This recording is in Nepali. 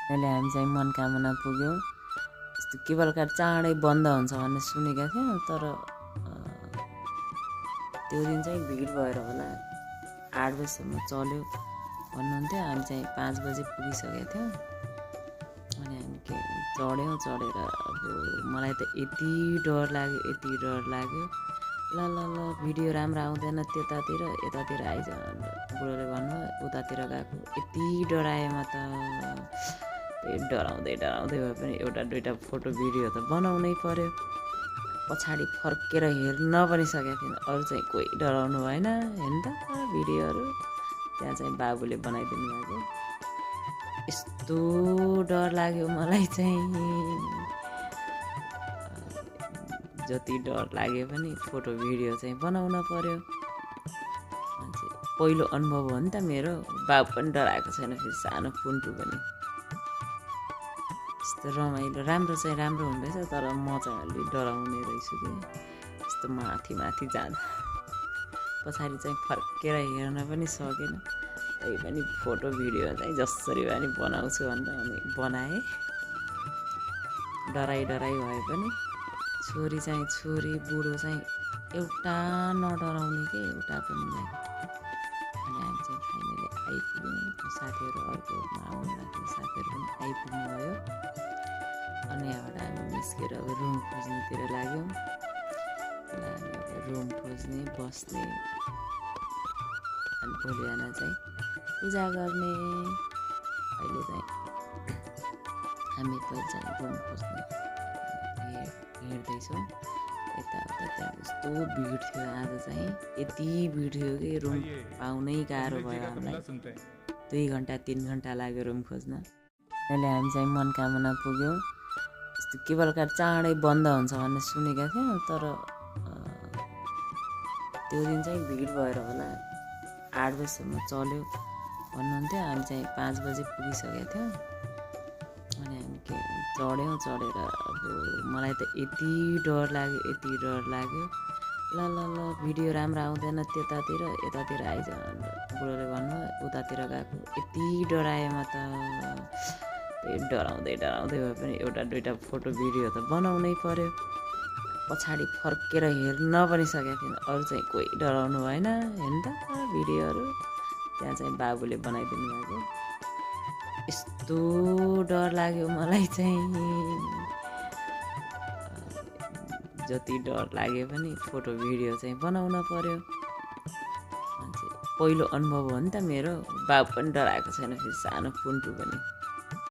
अहिले हामी चाहिँ मनकामना पुग्यौँ। यस्तो केबल कार चाँडै बन्द हुन्छ भन्ने सुनेका थियौँ, तर त्यो दिन चाहिँ भिड भएर होला 8 बजीसम्म चल्यो भन्नुहुन्थ्यो। हामी चाहिँ 5 बजी पुगिसकेका थियौँ। अनि हामी चढेर अब मलाई त यति डर लाग्यो। ल भिडियो राम्रो आउँदैन त्यतातिर, यतातिर आइज बुढोले भन्नुभयो। उतातिर गएको यति डराएँ म त। डराउँदै भए पनि एउटा दुइटा फोटो भिडियो त बनाउनै पर्यो। पछाडि फर्केर हेर्न पनि सकेको थिएन। अरू चाहिँ कोही डराउनु भएन। हेर्नु त भिडियोहरू त्यहाँ चाहिँ बाबुले बनाइदिनु भएको। यस्तो डर लाग्यो मलाई चाहिँ। जति डर लागे पनि फोटो भिडियो चाहिँ बनाउन पर्यो। पहिलो अनुभव हो नि त मेरो। बाबु पनि डराएको छैन, फेरि सानो पुन्टु पनि। यस्तो रमाइलो राम्रो हुँदैछ, तर म चाहिँ अलि डराउने रहेछु कि यस्तो माथि जाँदा। पछाडि चाहिँ फर्केर हेर्न पनि सकेन। त्यही पनि फोटो भिडियो चाहिँ जसरी भए पनि बनाउँछु भनेर अनि बनाएँ। डराइ भए पनि छोरी बुढो चाहिँ एउटा नडराउने के एउटा पनि नै। अनि हामी चाहिँ फाइनली आइपुग्यौँ। साथीहरू अर्कोमा आउनुभएको साथीहरू पनि आइपुग्नु भयो। अनि यहाँबाट हामी निस्केर अब रुम खोज्नेतिर लाग्यौँ। हामी अब रुम खोज्ने बस्ने अनि भोलि बिहान चाहिँ पूजा गर्ने। अहिले चाहिँ हामी पहिला चाहिँ रुम खोज्ने हिँड्दैछौँ। यताउता त्यहाँ कस्तो भिड थियो आज चाहिँ। यति भिड थियो कि रुम पाउनै गाह्रो भयो हामीलाई। 2 घन्टा 3 घन्टा लाग्यो रुम खोज्न। अहिले हामी चाहिँ मनकामना पुग्यौँ। यस्तो केबल कार चाँडै बन्द हुन्छ भन्ने सुनेका थियौँ, तर त्यो दिन चाहिँ भिड भएर होला 8 बजीसम्म चल्यो भन्नुहुन्थ्यो। हामी चाहिँ 5 बजी पुगिसकेका थियौँ। अनि हामी चढेर अब मलाई त यति डर लाग्यो। ल भिडियो राम्रो आउँदैन त्यतातिर, यतातिर आइज बुढोले भन्नुभयो। उतातिर गएको यति डराएँ म त। डराउँदै भए पनि एउटा दुइटा फोटो भिडियो त बनाउनै पर्यो। पछाडि फर्केर हेर्न पनि सकेको थिएन। अरू चाहिँ कोही डराउनु भएन। हेर्नु त भिडियोहरू त्यहाँ चाहिँ बाबुले बनाइदिनु भएको। यस्तो डर लाग्यो मलाई चाहिँ। जति डर लागे पनि फोटो भिडियो चाहिँ बनाउन पर्यो। पहिलो अनुभव हो नि त मेरो। बाबु पनि डराएको छैन, फेरि सानो पुन्टु पनि।